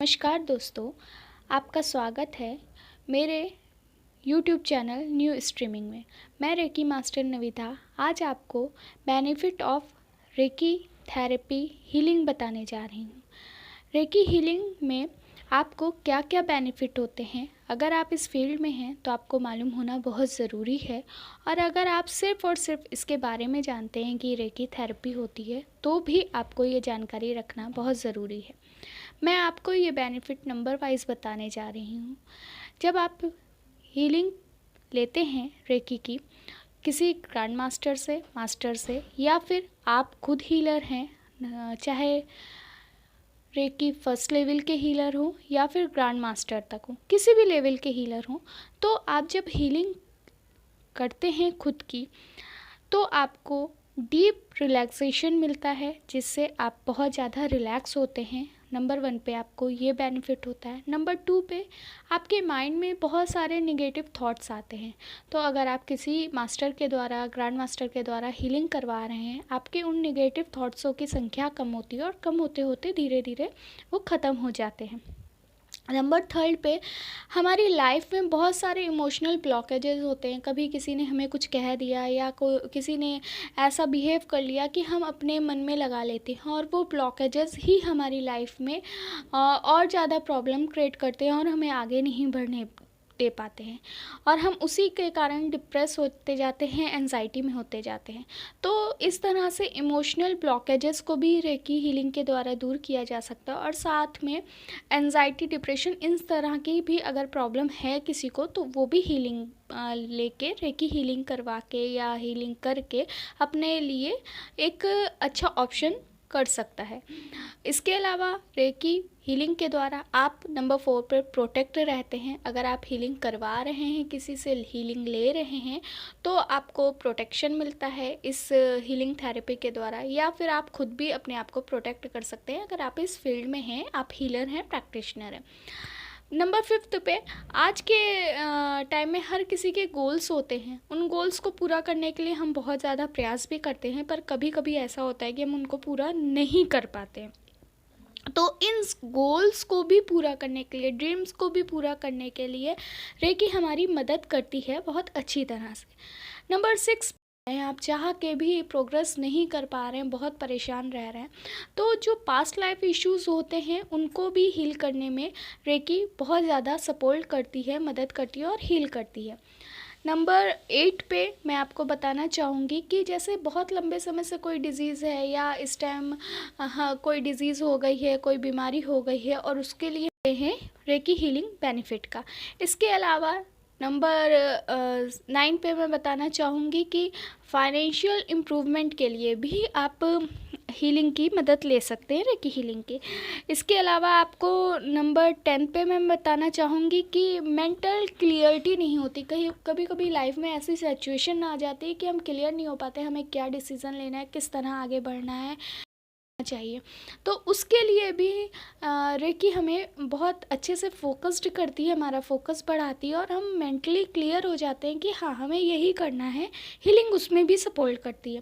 नमस्कार दोस्तों, आपका स्वागत है मेरे YouTube चैनल न्यू स्ट्रीमिंग में। मैं रेकी मास्टर नविता आज आपको benefit of reiki therapy healing बताने जा रही हूँ। रेकी हीलिंग में आपको क्या क्या बेनिफिट होते हैं, अगर आप इस फील्ड में हैं तो आपको मालूम होना बहुत ज़रूरी है। और अगर आप सिर्फ़ और सिर्फ इसके बारे में जानते हैं कि रेकी थेरेपी होती है तो भी आपको ये जानकारी रखना बहुत ज़रूरी है। मैं आपको ये बेनिफिट नंबर वाइज बताने जा रही हूँ। जब आप हीलिंग लेते हैं रेकी की किसी ग्रैंड मास्टर से या फिर आप खुद हीलर हैं, चाहे रेकी फर्स्ट लेवल के हीलर हो या फिर ग्रैंड मास्टर तक हो, किसी भी लेवल के हीलर हो, तो आप जब हीलिंग करते हैं खुद की तो आपको डीप रिलैक्सेशन मिलता है, जिससे आप बहुत ज़्यादा रिलैक्स होते हैं। नंबर 1 पे आपको ये बेनिफिट होता है। नंबर 2 पे आपके माइंड में बहुत सारे नेगेटिव थॉट्स आते हैं, तो अगर आप किसी मास्टर के द्वारा, ग्रैंड मास्टर के द्वारा हीलिंग करवा रहे हैं, आपके उन नेगेटिव थॉट्सों की संख्या कम होती है और कम होते होते धीरे धीरे वो ख़त्म हो जाते हैं। नंबर 3 पे हमारी लाइफ में बहुत सारे इमोशनल ब्लॉकेजेस होते हैं। कभी किसी ने हमें कुछ कह दिया या किसी ने ऐसा बिहेव कर लिया कि हम अपने मन में लगा लेते हैं, और वो ब्लॉकेजेस ही हमारी लाइफ में और ज़्यादा प्रॉब्लम क्रिएट करते हैं और हमें आगे नहीं बढ़ने दे पाते हैं, और हम उसी के कारण डिप्रेस होते जाते हैं, एंजाइटी में होते जाते हैं। तो इस तरह से इमोशनल ब्लॉकेजेस को भी रेकी हीलिंग के द्वारा दूर किया जा सकता है। और साथ में एंजाइटी, डिप्रेशन, इन तरह की भी अगर प्रॉब्लम है किसी को, तो वो भी हीलिंग लेके, रेकी हीलिंग करवा के या हीलिंग करके अपने लिए एक अच्छा ऑप्शन कर सकता है। इसके अलावा रेकी हीलिंग के द्वारा आप नंबर 4 पर प्रोटेक्ट रहते हैं। अगर आप हीलिंग करवा रहे हैं, किसी से हीलिंग ले रहे हैं, तो आपको प्रोटेक्शन मिलता है इस हीलिंग थेरेपी के द्वारा, या फिर आप खुद भी अपने आप को प्रोटेक्ट कर सकते हैं अगर आप इस फील्ड में हैं, आप हीलर हैं, प्रैक्टिशनर हैं। नंबर 5 पे आज के टाइम में हर किसी के गोल्स होते हैं। उन गोल्स को पूरा करने के लिए हम बहुत ज़्यादा प्रयास भी करते हैं, पर कभी कभी ऐसा होता है कि हम उनको पूरा नहीं कर पाते हैं। तो इन गोल्स को भी पूरा करने के लिए, ड्रीम्स को भी पूरा करने के लिए रेकी हमारी मदद करती है बहुत अच्छी तरह से। नंबर 6, आप चाह के भी प्रोग्रेस नहीं कर पा रहे हैं, बहुत परेशान रह रहे हैं, तो जो पास्ट लाइफ इश्यूज़ होते हैं उनको भी हील करने में रेकी बहुत ज़्यादा सपोर्ट करती है, मदद करती है और हील करती है। नंबर 8 पे मैं आपको बताना चाहूँगी कि जैसे बहुत लंबे समय से कोई डिज़ीज़ है या इस टाइम कोई डिज़ीज़ हो गई है, कोई बीमारी हो गई है, और उसके लिए है रेकी हीलिंग बेनिफिट का। इसके अलावा नंबर 9 पे मैं बताना चाहूँगी कि फाइनेंशियल इम्प्रूवमेंट के लिए भी आप हीलिंग की मदद ले सकते हैं, रेकी हीलिंग की। इसके अलावा आपको नंबर 10 पे मैं बताना चाहूँगी कि मेंटल क्लियरिटी नहीं होती। कभी कभी लाइफ में ऐसी सिचुएशन आ जाती है कि हम क्लियर नहीं हो पाते, हमें क्या डिसीज़न लेना है, किस तरह आगे बढ़ना है चाहिए। तो उसके लिए भी रेकी हमें बहुत अच्छे से फोकस्ड करती है, हमारा फोकस बढ़ाती है, और हम मेंटली क्लियर हो जाते हैं कि हाँ, हमें यही करना है। हीलिंग उसमें भी सपोर्ट करती है।